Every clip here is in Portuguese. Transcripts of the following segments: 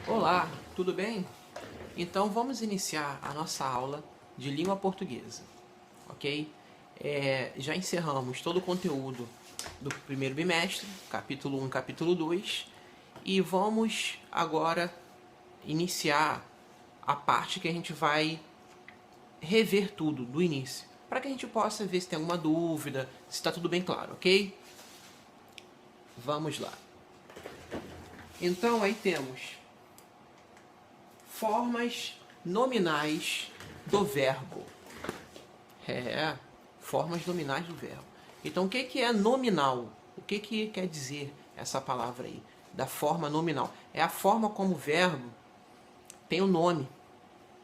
Olá, tudo bem? Então vamos iniciar a nossa aula de língua portuguesa, ok? Já encerramos todo o conteúdo do primeiro bimestre, capítulo 1, capítulo 2, e vamos agora iniciar a parte que a gente vai rever tudo do início, para que a gente possa ver se tem alguma dúvida, se está tudo bem claro, ok? Vamos lá. Então aí temos formas nominais do verbo. Formas nominais do verbo. Então, o que é nominal? O que quer dizer essa palavra aí? Da forma nominal. É a forma como o verbo tem o nome.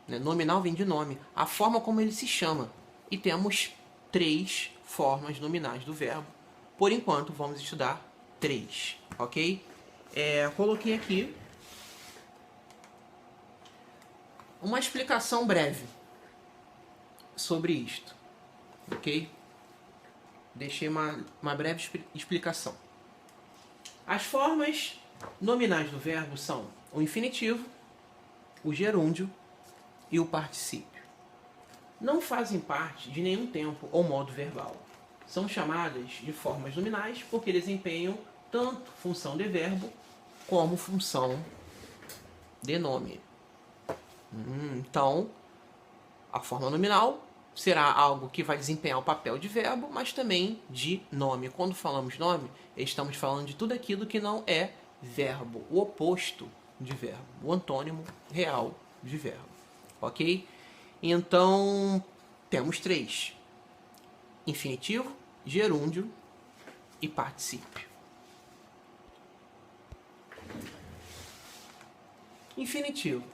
Né? Nominal vem de nome. A forma como ele se chama. E temos 3 formas nominais do verbo. Por enquanto, vamos estudar 3. Ok? Coloquei aqui uma explicação breve sobre isto, ok? Deixei uma breve explicação. As formas nominais do verbo são o infinitivo, o gerúndio e o particípio. Não fazem parte de nenhum tempo ou modo verbal. São chamadas de formas nominais porque desempenham tanto função de verbo como função de nome. Então, a forma nominal será algo que vai desempenhar o papel de verbo, mas também de nome. Quando falamos nome, estamos falando de tudo aquilo que não é verbo, o oposto de verbo, o antônimo real de verbo. Ok? Então, temos 3. Infinitivo, gerúndio e particípio. Infinitivo.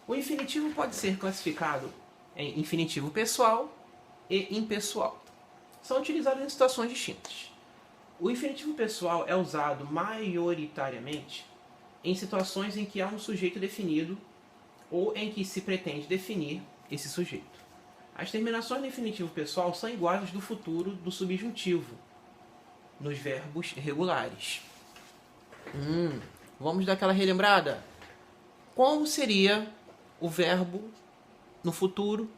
O infinitivo pode ser classificado em infinitivo pessoal e impessoal. São utilizados em situações distintas. O infinitivo pessoal é usado maioritariamente em situações em que há um sujeito definido ou em que se pretende definir esse sujeito. As terminações do infinitivo pessoal são iguais às do futuro do subjuntivo nos verbos regulares. Vamos dar aquela relembrada? Como seria o verbo no futuro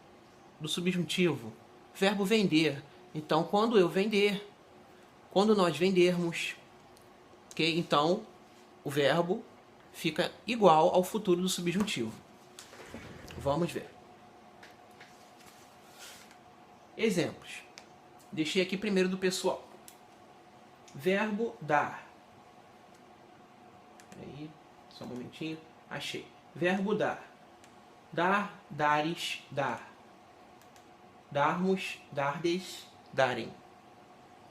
do subjuntivo? Verbo vender. Então, quando eu vender, quando nós vendermos, ok? Então, o verbo fica igual ao futuro do subjuntivo. Vamos ver. Exemplos. Deixei aqui primeiro do pessoal. Verbo dar. Aí, só um momentinho. Achei. Verbo dar. Dar, dares, dar. Darmos, dardes, darem.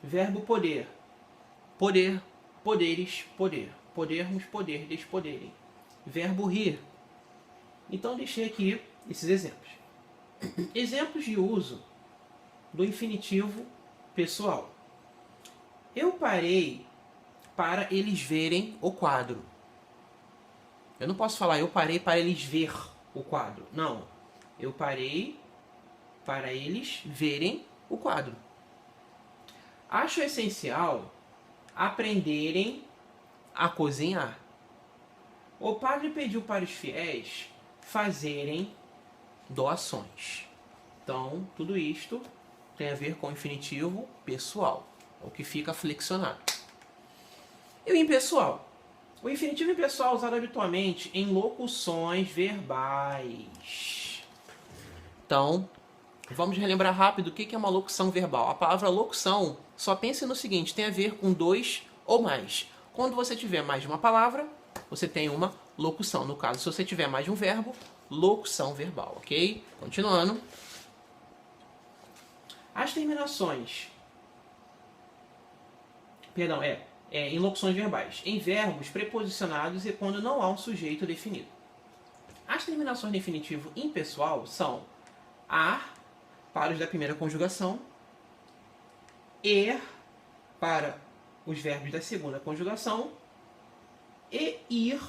Verbo poder. Poder, poderes, poder. Podermos, poderdes, poderem. Verbo rir. Então deixei aqui esses exemplos. Exemplos de uso do infinitivo pessoal. Eu parei para eles verem o quadro. Eu não posso falar eu parei para eles ver o quadro. Não. Eu parei para eles verem o quadro. Acho essencial aprenderem a cozinhar. O padre pediu para os fiéis fazerem doações. Então, tudo isto tem a ver com o infinitivo pessoal, o que fica flexionado. E o impessoal? O infinitivo impessoal é usado habitualmente em locuções verbais. Então, vamos relembrar rápido o que é uma locução verbal. A palavra locução, só pense no seguinte, tem a ver com 2 ou mais. Quando você tiver mais de uma palavra, você tem uma locução. No caso, se você tiver mais de um verbo, locução verbal, ok? Continuando. As terminações... Perdão, em locuções verbais. Em verbos preposicionados e quando não há um sujeito definido. As terminações do infinitivo impessoal são ar, para os da primeira conjugação, er, para os verbos da segunda conjugação, e ir,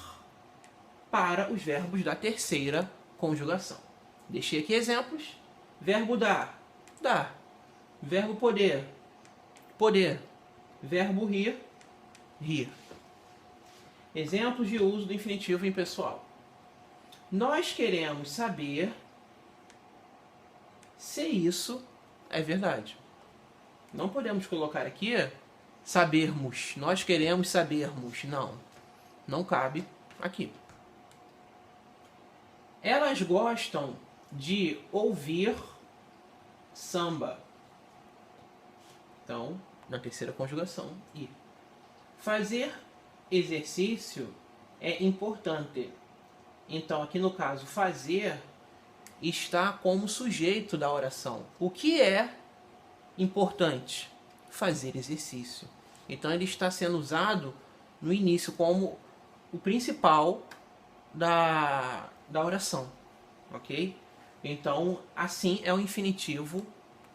para os verbos da terceira conjugação. Deixei aqui exemplos. Verbo dar, dar. Verbo poder, poder. Verbo rir, rir. Exemplos de uso do infinitivo impessoal. Nós queremos saber se isso é verdade. Não podemos colocar aqui sabermos. Nós queremos sabermos. Não. Não cabe aqui. Elas gostam de ouvir samba. Então, na terceira conjugação, ir. Fazer exercício é importante. Então, aqui no caso, fazer está como sujeito da oração. O que é importante? Fazer exercício. Então, ele está sendo usado no início como o principal da oração. Ok? Então, assim é o infinitivo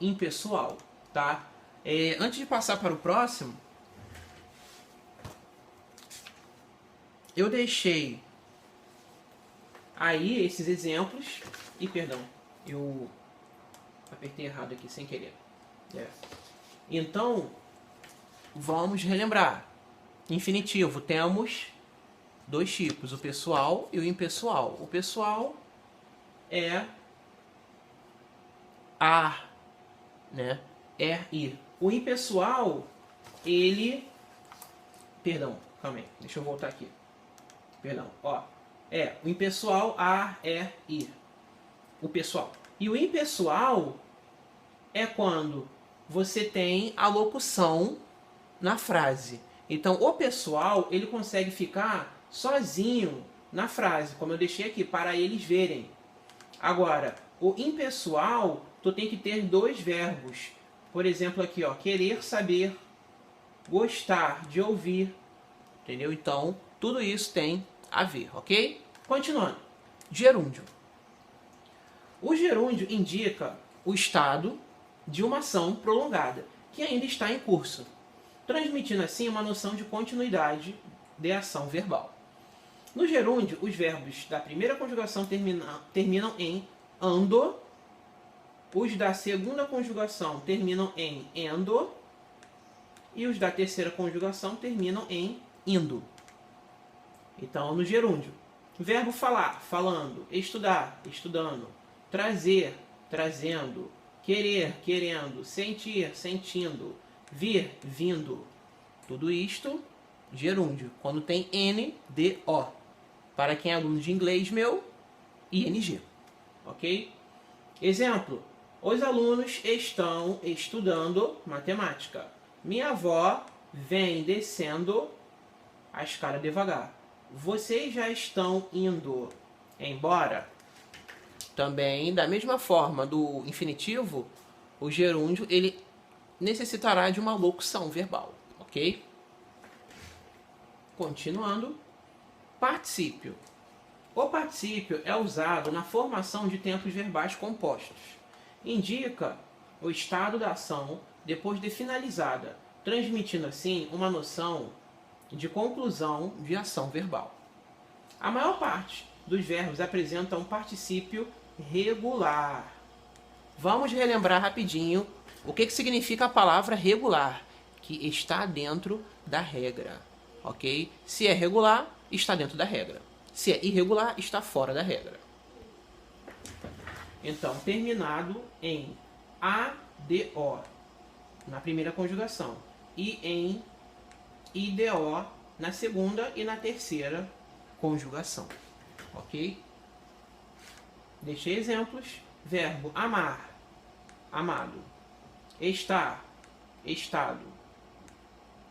impessoal. Tá? Antes de passar para o próximo, eu deixei aí esses exemplos. E perdão, eu apertei errado aqui sem querer. Então, vamos relembrar. Infinitivo, temos dois tipos, o pessoal e o impessoal. O pessoal é a, né? É ir. O impessoal, ele... Perdão, calma aí, deixa eu voltar aqui. Perdão, ó. O impessoal, a, é, ir. O pessoal. E o impessoal é quando você tem a locução na frase. Então, o pessoal, ele consegue ficar sozinho na frase, como eu deixei aqui, para eles verem. Agora, o impessoal, tu tem que ter dois verbos. Por exemplo, aqui, ó, querer saber, gostar de ouvir. Entendeu? Então, tudo isso tem a ver, ok? Continuando. Gerúndio. O gerúndio indica o estado de uma ação prolongada, que ainda está em curso, transmitindo assim uma noção de continuidade de ação verbal. No gerúndio, os verbos da primeira conjugação terminam em ando, os da segunda conjugação terminam em endo, e os da terceira conjugação terminam em indo. Então, no gerúndio, verbo falar, falando, estudar, estudando, trazer, trazendo, querer, querendo, sentir, sentindo, vir, vindo. Tudo isto, gerúndio, quando tem N, D, O. Para quem é aluno de inglês, meu, ING. Ok? Exemplo. Os alunos estão estudando matemática. Minha avó vem descendo a escada devagar. Vocês já estão indo embora? Também, da mesma forma do infinitivo, o gerúndio ele necessitará de uma locução verbal, ok? Continuando. Particípio. O particípio é usado na formação de tempos verbais compostos. Indica o estado da ação depois de finalizada, transmitindo assim uma noção de conclusão de ação verbal. A maior parte dos verbos apresenta um particípio regular. Vamos relembrar rapidinho o que significa a palavra regular, que está dentro da regra, ok? Se é regular, está dentro da regra. Se é irregular, está fora da regra. Então, terminado em ADO, na primeira conjugação, e em IDO, na segunda e na terceira conjugação. Ok? Deixei exemplos. Verbo amar, amado. Estar, estado.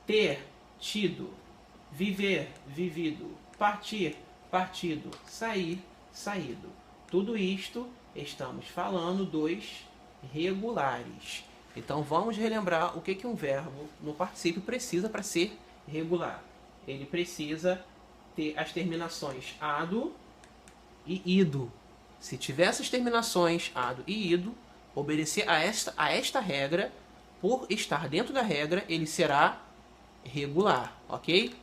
Ter, tido. Viver, vivido. Partir, partido. Sair, saído. Tudo isto estamos falando dos regulares. Então vamos relembrar o que um verbo no particípio precisa para ser regular. Ele precisa ter as terminações ado e ido. Se tiver essas terminações ado e ido, obedecer a esta regra, por estar dentro da regra, ele será regular, ok?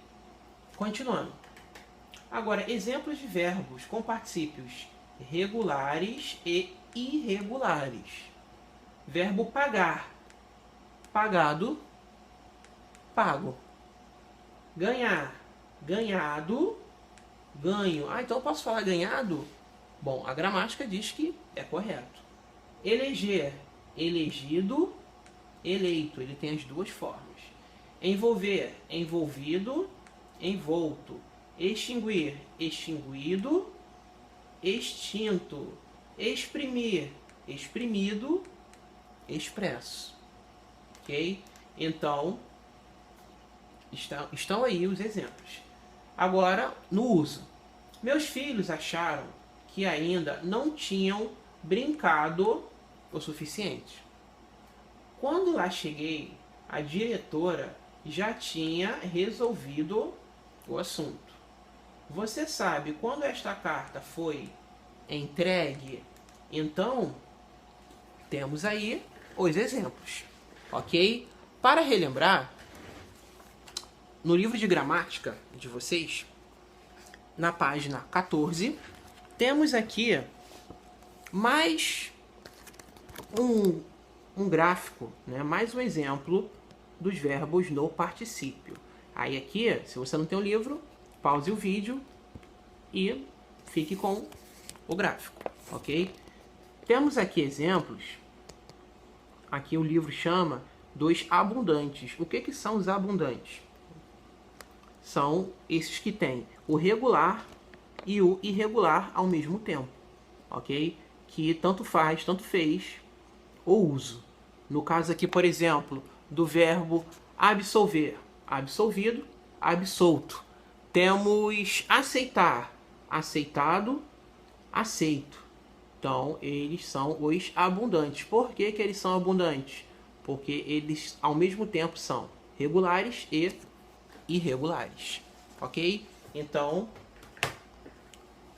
Continuando. Agora, exemplos de verbos com particípios regulares e irregulares. Verbo pagar, pagado, pago. Ganhar, ganhado, ganho. Então eu posso falar ganhado? Bom, a gramática diz que é correto. Eleger, elegido, eleito. Ele tem as duas formas. Envolver, envolvido, envolto. Extinguir, extinguido, extinto. Exprimir, exprimido, expresso. Ok? Então, estão aí os exemplos. Agora, no uso. Meus filhos acharam que ainda não tinham brincado o suficiente. Quando lá cheguei, a diretora já tinha resolvido o assunto. Você sabe quando esta carta foi entregue? Então, temos aí os exemplos, ok? Para relembrar, no livro de gramática de vocês, na página 14, temos aqui mais um gráfico, né? Mais um exemplo dos verbos no particípio. Aí aqui, se você não tem o livro, pause o vídeo e fique com o gráfico, ok? Temos aqui exemplos, aqui o livro chama dos abundantes. O que são os abundantes? São esses que têm o regular e o irregular ao mesmo tempo, ok? Que tanto faz, tanto fez o uso. No caso aqui, por exemplo, do verbo absolver, absolvido, absolto. Temos aceitar, aceitado, aceito. Então, eles são os abundantes. Por que eles são abundantes? Porque eles, ao mesmo tempo, são regulares e irregulares. Ok? Então,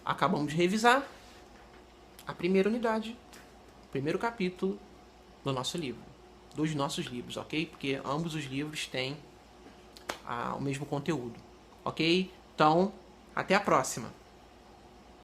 acabamos de revisar a primeira unidade, o primeiro capítulo do nosso livro, dos nossos livros, ok? Porque ambos os livros têm o mesmo conteúdo, ok? Então, até a próxima!